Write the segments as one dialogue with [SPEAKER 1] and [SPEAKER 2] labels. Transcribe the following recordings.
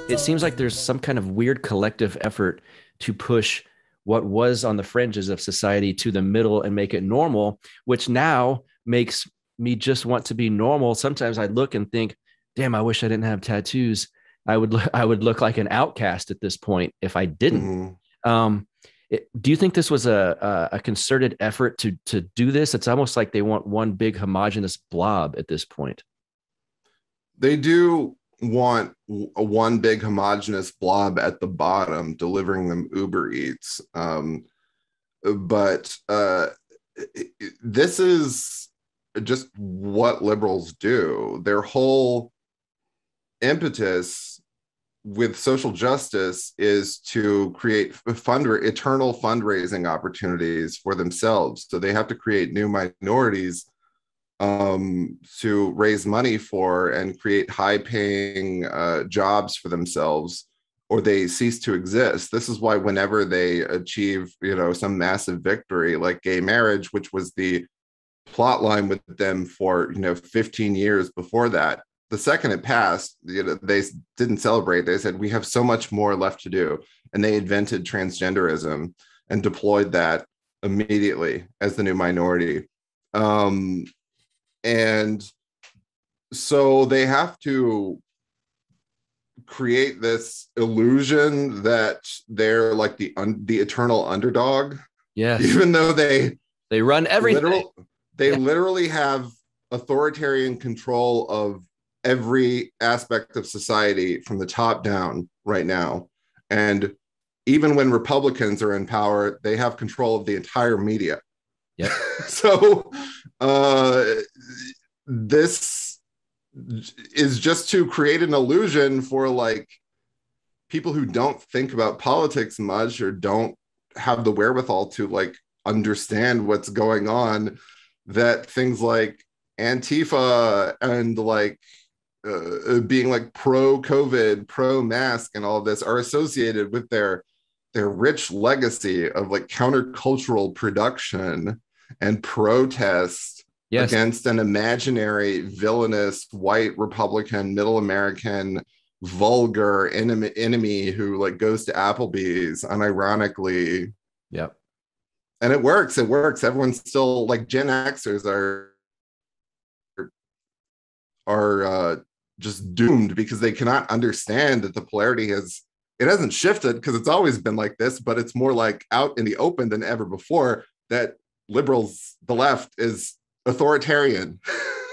[SPEAKER 1] It seems like there's some kind of weird collective effort to push what was on the fringes of society to the middle and make it normal, which now makes me just want to be normal. Sometimes I look and think, damn, I wish I didn't have tattoos. I would look like an outcast at this point if I didn't.
[SPEAKER 2] Mhm.
[SPEAKER 1] Um, do you think this was a concerted effort to do this? It's almost like they want one big homogenous blob at this point.
[SPEAKER 2] They do want one big homogenous blob at the bottom, delivering them Uber Eats. But this is just what liberals do. Their whole impetus with social justice is to create eternal fundraising opportunities for themselves. So they have to create new minorities to raise money for and create high-paying jobs for themselves, or they cease to exist. This is why whenever they achieve, some massive victory like gay marriage, which was the plot line with them for 15 years before that, the second it passed, they didn't celebrate. They said, we have so much more left to do. And they invented transgenderism and deployed that immediately as the new minority. And so they have to create this illusion that they're like the eternal underdog,
[SPEAKER 1] Yes,
[SPEAKER 2] even though
[SPEAKER 1] they run everything.
[SPEAKER 2] literally have authoritarian control of every aspect of society from the top down right now. And even when Republicans are in power, they have control of the entire media.
[SPEAKER 1] Yep.
[SPEAKER 2] So this is just to create an illusion for like people who don't think about politics much or don't have the wherewithal to like understand what's going on, that things like Antifa and like being like pro COVID, pro mask, and all of this are associated with their rich legacy of like countercultural production and protest
[SPEAKER 1] Yes.
[SPEAKER 2] against an imaginary villainous white Republican middle American vulgar enemy who like goes to Applebee's unironically.
[SPEAKER 1] Yep.
[SPEAKER 2] And it works. Everyone's still like Gen Xers are just doomed because they cannot understand that the polarity hasn't shifted, because it's always been like this, but it's more like out in the open than ever before, that liberals, the left, is authoritarian.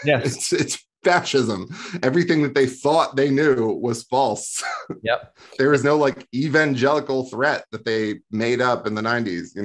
[SPEAKER 1] Yes.
[SPEAKER 2] It's fascism. Everything that they thought they knew was false.
[SPEAKER 1] Yep.
[SPEAKER 2] There is no like evangelical threat that they made up in the 90s,